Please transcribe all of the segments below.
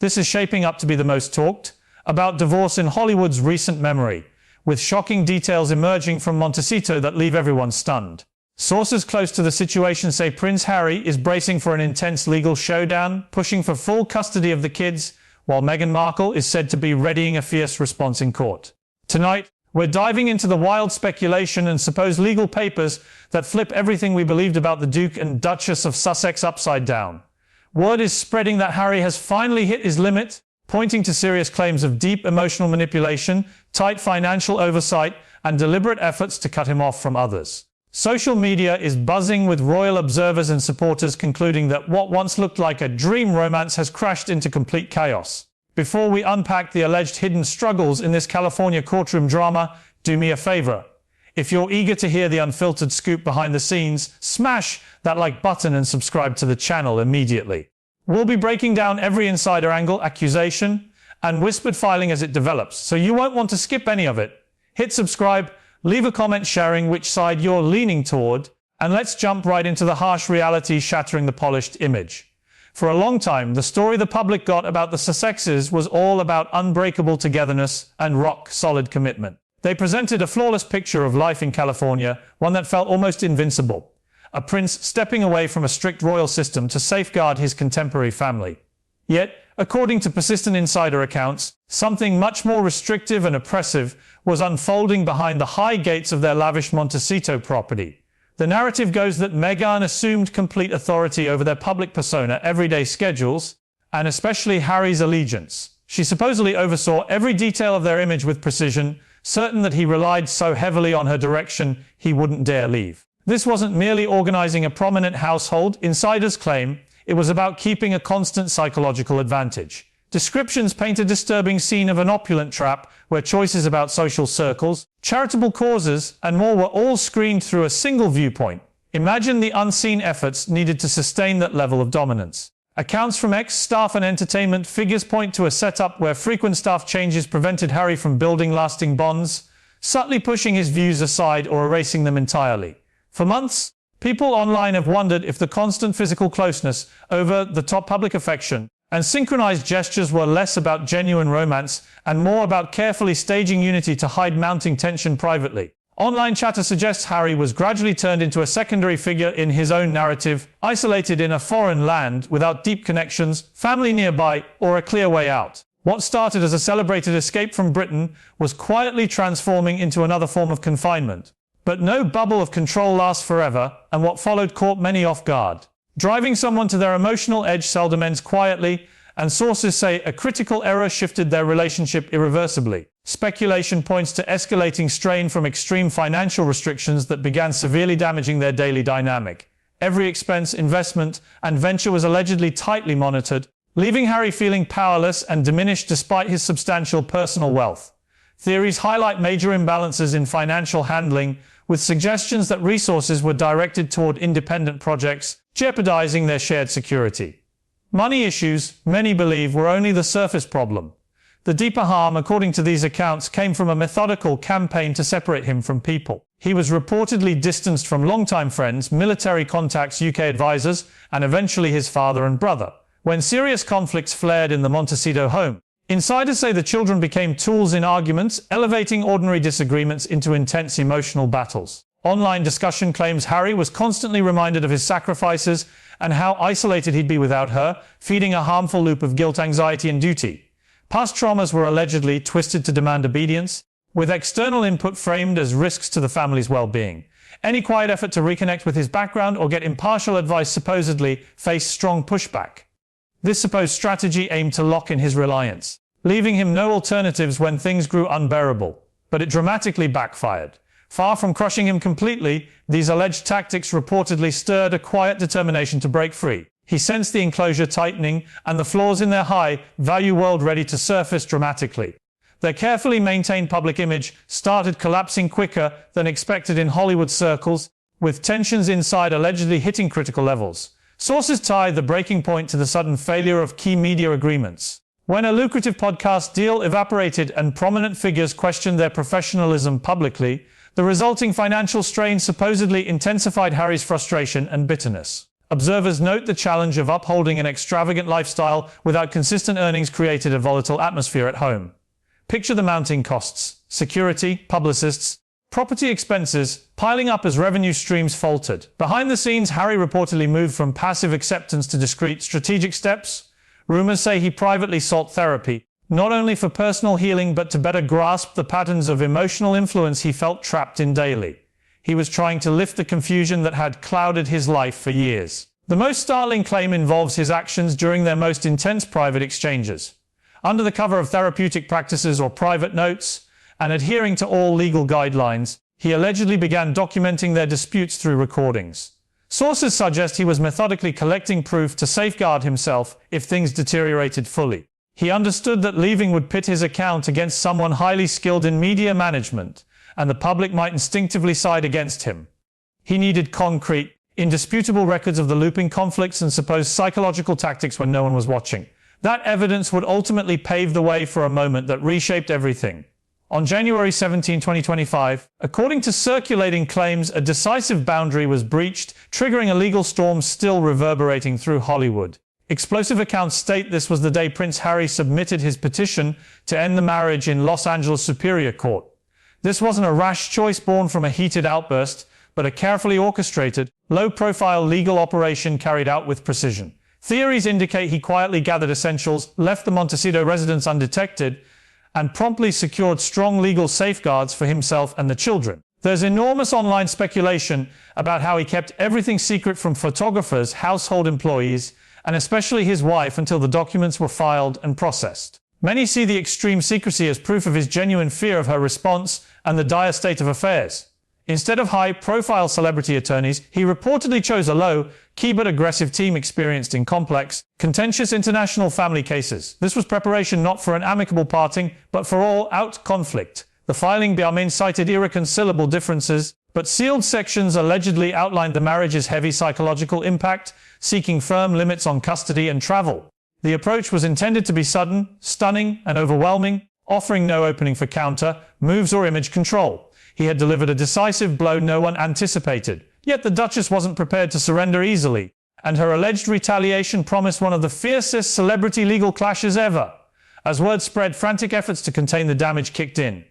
This is shaping up to be the most talked about divorce in Hollywood's recent memory, with shocking details emerging from Montecito that leave everyone stunned. Sources close to the situation say Prince Harry is bracing for an intense legal showdown, pushing for full custody of the kids, while Meghan Markle is said to be readying a fierce response in court. Tonight, we're diving into the wild speculation and supposed legal papers that flip everything we believed about the Duke and Duchess of Sussex upside down. Word is spreading that Harry has finally hit his limit, pointing to serious claims of deep emotional manipulation, tight financial oversight, and deliberate efforts to cut him off from others. Social media is buzzing with royal observers and supporters concluding that what once looked like a dream romance has crashed into complete chaos. Before we unpack the alleged hidden struggles in this California courtroom drama, do me a favor. If you're eager to hear the unfiltered scoop behind the scenes, smash that like button and subscribe to the channel immediately. We'll be breaking down every insider angle, accusation, and whispered filing as it develops, so you won't want to skip any of it. Hit subscribe, leave a comment sharing which side you're leaning toward, and let's jump right into the harsh reality shattering the polished image. For a long time, the story the public got about the Sussexes was all about unbreakable togetherness and rock-solid commitment. They presented a flawless picture of life in California, one that felt almost invincible. A prince stepping away from a strict royal system to safeguard his contemporary family. Yet, according to persistent insider accounts, something much more restrictive and oppressive was unfolding behind the high gates of their lavish Montecito property. The narrative goes that Meghan assumed complete authority over their public persona, everyday schedules, and especially Harry's allegiance. She supposedly oversaw every detail of their image with precision, certain that he relied so heavily on her direction he wouldn't dare leave. This wasn't merely organizing a prominent household, insiders claim. It was about keeping a constant psychological advantage. Descriptions paint a disturbing scene of an opulent trap where choices about social circles, charitable causes, and more were all screened through a single viewpoint. Imagine the unseen efforts needed to sustain that level of dominance. Accounts from ex-staff and entertainment figures point to a setup where frequent staff changes prevented Harry from building lasting bonds, subtly pushing his views aside or erasing them entirely. For months, people online have wondered if the constant physical closeness, over-the-top public affection, and synchronized gestures were less about genuine romance and more about carefully staging unity to hide mounting tension privately. Online chatter suggests Harry was gradually turned into a secondary figure in his own narrative, isolated in a foreign land without deep connections, family nearby, or a clear way out. What started as a celebrated escape from Britain was quietly transforming into another form of confinement. But no bubble of control lasts forever, and what followed caught many off guard. Driving someone to their emotional edge seldom ends quietly, and sources say a critical error shifted their relationship irreversibly. Speculation points to escalating strain from extreme financial restrictions that began severely damaging their daily dynamic. Every expense, investment, and venture was allegedly tightly monitored, leaving Harry feeling powerless and diminished despite his substantial personal wealth. Theories highlight major imbalances in financial handling, with suggestions that resources were directed toward independent projects, jeopardizing their shared security. Money issues, many believe, were only the surface problem. The deeper harm, according to these accounts, came from a methodical campaign to separate him from people. He was reportedly distanced from longtime friends, military contacts, UK advisors, and eventually his father and brother. When serious conflicts flared in the Montecito home, insiders say the children became tools in arguments, elevating ordinary disagreements into intense emotional battles. Online discussion claims Harry was constantly reminded of his sacrifices and how isolated he'd be without her, feeding a harmful loop of guilt, anxiety, and duty. Past traumas were allegedly twisted to demand obedience, with external input framed as risks to the family's well-being. Any quiet effort to reconnect with his background or get impartial advice supposedly faced strong pushback. This supposed strategy aimed to lock in his reliance, leaving him no alternatives when things grew unbearable. But it dramatically backfired. Far from crushing him completely, these alleged tactics reportedly stirred a quiet determination to break free. He sensed the enclosure tightening and the flaws in their high-value world ready to surface dramatically. Their carefully maintained public image started collapsing quicker than expected in Hollywood circles, with tensions inside allegedly hitting critical levels. Sources tie the breaking point to the sudden failure of key media agreements. When a lucrative podcast deal evaporated and prominent figures questioned their professionalism publicly, the resulting financial strain supposedly intensified Harry's frustration and bitterness. Observers note the challenge of upholding an extravagant lifestyle without consistent earnings created a volatile atmosphere at home. Picture the mounting costs, security, publicists, property expenses piling up as revenue streams faltered. Behind the scenes, Harry reportedly moved from passive acceptance to discreet, strategic steps. Rumors say he privately sought therapy, not only for personal healing but to better grasp the patterns of emotional influence he felt trapped in daily. He was trying to lift the confusion that had clouded his life for years. The most startling claim involves his actions during their most intense private exchanges. Under the cover of therapeutic practices or private notes, and adhering to all legal guidelines, he allegedly began documenting their disputes through recordings. Sources suggest he was methodically collecting proof to safeguard himself if things deteriorated fully. He understood that leaving would pit his account against someone highly skilled in media management, and the public might instinctively side against him. He needed concrete, indisputable records of the looping conflicts and supposed psychological tactics when no one was watching. That evidence would ultimately pave the way for a moment that reshaped everything. On January 17, 2025, according to circulating claims, a decisive boundary was breached, triggering a legal storm still reverberating through Hollywood. Explosive accounts state this was the day Prince Harry submitted his petition to end the marriage in Los Angeles Superior Court. This wasn't a rash choice born from a heated outburst, but a carefully orchestrated, low-profile legal operation carried out with precision. Theories indicate he quietly gathered essentials, left the Montecito residence undetected, and promptly secured strong legal safeguards for himself and the children. There's enormous online speculation about how he kept everything secret from photographers, household employees, and especially his wife until the documents were filed and processed. Many see the extreme secrecy as proof of his genuine fear of her response and the dire state of affairs. Instead of high-profile celebrity attorneys, he reportedly chose a low-key but aggressive team experienced in complex, contentious international family cases. This was preparation not for an amicable parting, but for all-out conflict. The filing Biamin cited irreconcilable differences, but sealed sections allegedly outlined the marriage's heavy psychological impact, seeking firm limits on custody and travel. The approach was intended to be sudden, stunning, and overwhelming, offering no opening for counter moves or image control. He had delivered a decisive blow no one anticipated. Yet the Duchess wasn't prepared to surrender easily, and her alleged retaliation promised one of the fiercest celebrity legal clashes ever. As word spread, frantic efforts to contain the damage kicked in.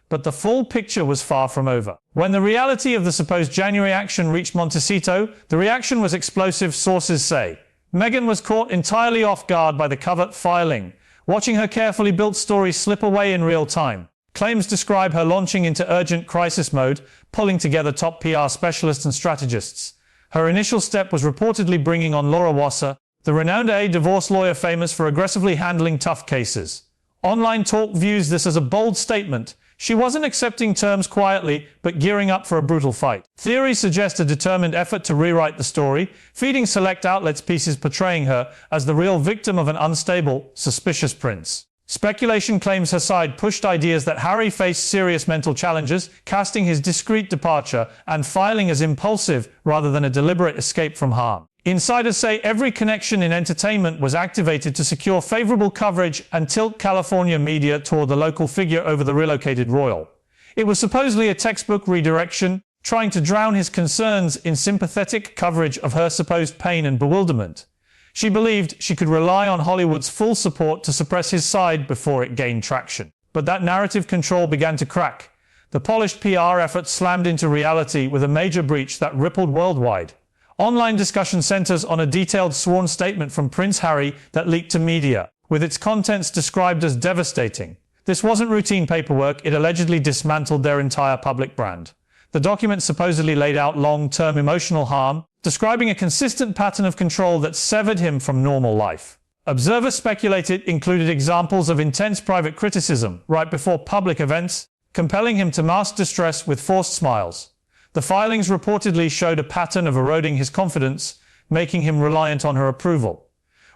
But the full picture was far from over. When the reality of the supposed January action reached Montecito, the reaction was explosive, sources say. Meghan was caught entirely off guard by the covert filing, watching her carefully built story slip away in real time. Claims describe her launching into urgent crisis mode, pulling together top PR specialists and strategists. Her initial step was reportedly bringing on Laura Wasser, the renowned divorce lawyer famous for aggressively handling tough cases. Online talk views this as a bold statement. She wasn't accepting terms quietly, but gearing up for a brutal fight. Theories suggest a determined effort to rewrite the story, feeding select outlets pieces portraying her as the real victim of an unstable, suspicious prince. Speculation claims her side pushed ideas that Harry faced serious mental challenges, casting his discreet departure and filing as impulsive rather than a deliberate escape from harm. Insiders say every connection in entertainment was activated to secure favorable coverage and tilt California media toward the local figure over the relocated royal. It was supposedly a textbook redirection, trying to drown his concerns in sympathetic coverage of her supposed pain and bewilderment. She believed she could rely on Hollywood's full support to suppress his side before it gained traction. But that narrative control began to crack. The polished PR effort slammed into reality with a major breach that rippled worldwide. Online discussion centers on a detailed sworn statement from Prince Harry that leaked to media, with its contents described as devastating. This wasn't routine paperwork, it allegedly dismantled their entire public brand. The document supposedly laid out long-term emotional harm, describing a consistent pattern of control that severed him from normal life. Observers speculated included examples of intense private criticism right before public events, compelling him to mask distress with forced smiles. The filings reportedly showed a pattern of eroding his confidence, making him reliant on her approval.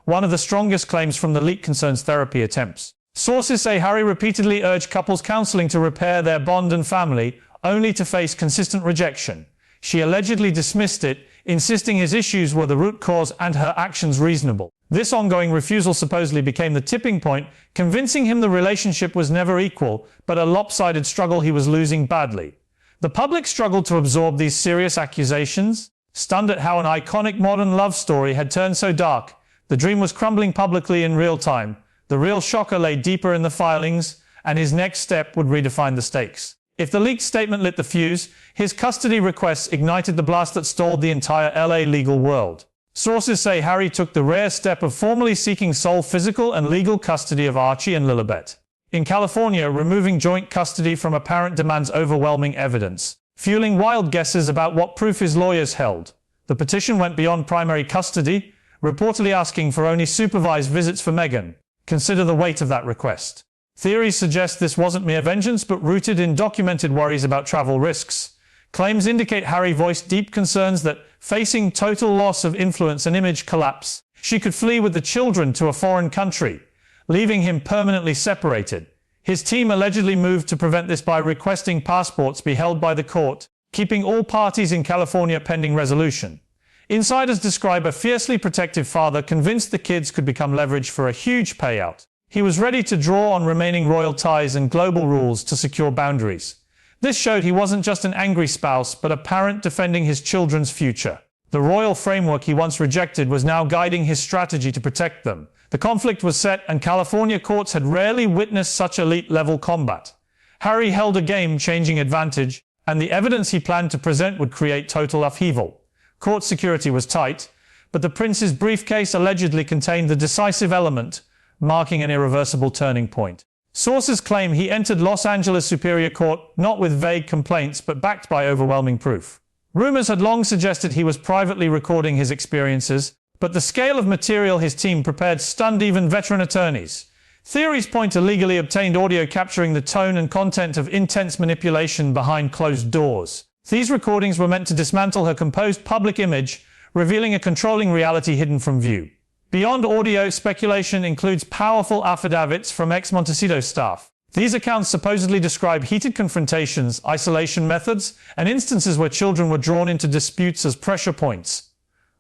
One of the strongest claims from the leak concerns therapy attempts. Sources say Harry repeatedly urged couples counseling to repair their bond and family, only to face consistent rejection. She allegedly dismissed it, insisting his issues were the root cause and her actions reasonable. This ongoing refusal supposedly became the tipping point, convincing him the relationship was never equal, but a lopsided struggle he was losing badly. The public struggled to absorb these serious accusations, Stunned at how an iconic modern love story had turned so dark, the dream was crumbling publicly in real time. The real shocker lay deeper in the filings, and his next step would redefine the stakes. If the leaked statement lit the fuse, his custody requests ignited the blast that stalled the entire LA legal world. Sources say Harry took the rare step of formally seeking sole physical and legal custody of Archie and Lilibet. In California, removing joint custody from a parent demands overwhelming evidence, fueling wild guesses about what proof his lawyers held. The petition went beyond primary custody, reportedly asking for only supervised visits for Meghan. Consider the weight of that request. Theories suggest this wasn't mere vengeance but rooted in documented worries about travel risks. Claims indicate Harry voiced deep concerns that, facing total loss of influence and image collapse, she could flee with the children to a foreign country, leaving him permanently separated. His team allegedly moved to prevent this by requesting passports be held by the court, keeping all parties in California pending resolution. Insiders describe a fiercely protective father convinced the kids could become leverage for a huge payout. He was ready to draw on remaining royal ties and global rules to secure boundaries. This showed he wasn't just an angry spouse, but a parent defending his children's future. The royal framework he once rejected was now guiding his strategy to protect them. The conflict was set, and California courts had rarely witnessed such elite-level combat. Harry held a game-changing advantage, and the evidence he planned to present would create total upheaval. Court security was tight, but the prince's briefcase allegedly contained the decisive element, marking an irreversible turning point. Sources claim he entered Los Angeles Superior Court not with vague complaints but backed by overwhelming proof. Rumors had long suggested he was privately recording his experiences, but the scale of material his team prepared stunned even veteran attorneys. Theories point to legally obtained audio capturing the tone and content of intense manipulation behind closed doors. These recordings were meant to dismantle her composed public image, revealing a controlling reality hidden from view. Beyond audio, speculation includes powerful affidavits from ex-Montecito staff. These accounts supposedly describe heated confrontations, isolation methods, and instances where children were drawn into disputes as pressure points.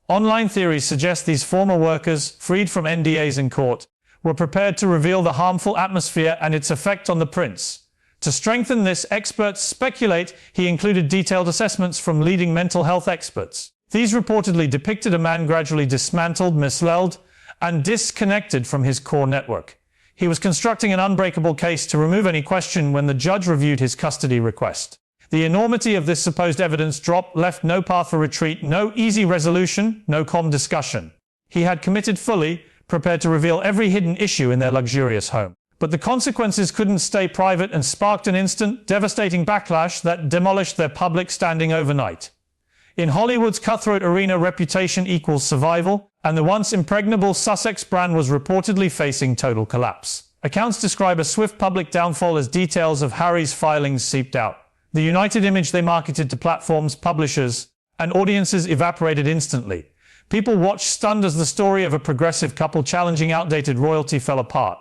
Online theories suggest these former workers, freed from NDAs in court, were prepared to reveal the harmful atmosphere and its effect on the prince. To strengthen this, experts speculate he included detailed assessments from leading mental health experts. These reportedly depicted a man gradually dismantled, misled, and disconnected from his core network. He was constructing an unbreakable case to remove any question when the judge reviewed his custody request. The enormity of this supposed evidence drop left no path for retreat, no easy resolution, no calm discussion. He had committed fully, prepared to reveal every hidden issue in their luxurious home. But the consequences couldn't stay private and sparked an instant, devastating backlash that demolished their public standing overnight. In Hollywood's cutthroat arena, reputation equals survival, and the once impregnable Sussex brand was reportedly facing total collapse. Accounts describe a swift public downfall as details of Harry's filings seeped out. The united image they marketed to platforms, publishers, and audiences evaporated instantly. People watched stunned as the story of a progressive couple challenging outdated royalty fell apart.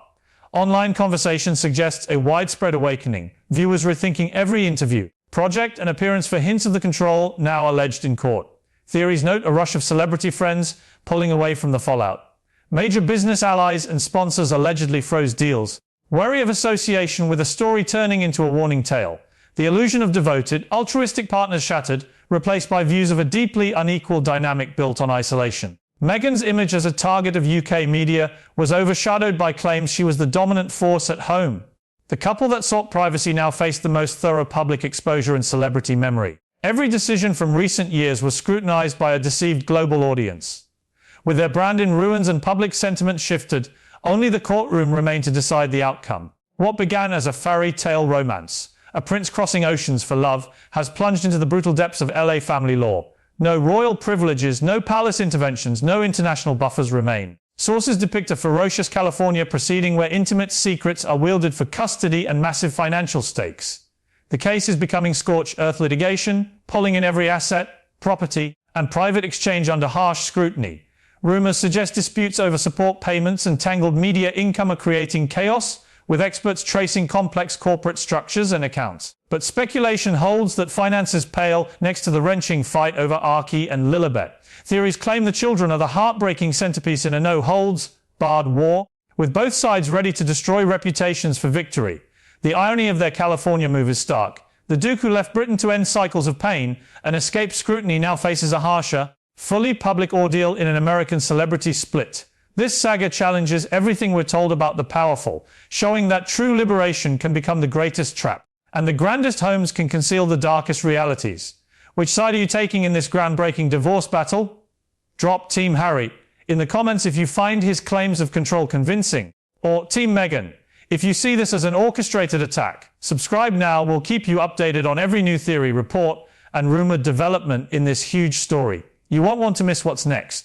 Online conversation suggests a widespread awakening, viewers rethinking every interview, project, and appearance for hints of the control now alleged in court. Theories note a rush of celebrity friends pulling away from the fallout. Major business allies and sponsors allegedly froze deals, wary of association with a story turning into a warning tale. The illusion of devoted, altruistic partners shattered, replaced by views of a deeply unequal dynamic built on isolation. Meghan's image as a target of UK media was overshadowed by claims she was the dominant force at home. The couple that sought privacy now faced the most thorough public exposure in celebrity memory. Every decision from recent years was scrutinized by a deceived global audience. With their brand in ruins and public sentiment shifted, only the courtroom remained to decide the outcome. What began as a fairy tale romance, a prince crossing oceans for love, has plunged into the brutal depths of LA family law. No royal privileges, no palace interventions, no international buffers remain. Sources depict a ferocious California proceeding where intimate secrets are wielded for custody and massive financial stakes. The case is becoming scorched earth litigation, pulling in every asset, property, and private exchange under harsh scrutiny. Rumors suggest disputes over support payments and tangled media income are creating chaos, with experts tracing complex corporate structures and accounts. But speculation holds that finances pale next to the wrenching fight over Archie and Lilibet. Theories claim the children are the heartbreaking centerpiece in a no-holds-barred war, with both sides ready to destroy reputations for victory. The irony of their California move is stark. The Duke who left Britain to end cycles of pain and escape scrutiny now faces a harsher, fully public ordeal in an American celebrity split. This saga challenges everything we're told about the powerful, showing that true liberation can become the greatest trap, and the grandest homes can conceal the darkest realities. Which side are you taking in this groundbreaking divorce battle? Drop Team Harry in the comments if you find his claims of control convincing, or Team Meghan if you see this as an orchestrated attack. Subscribe now, we'll keep you updated on every new theory, report, and rumored development in this huge story. You won't want to miss what's next.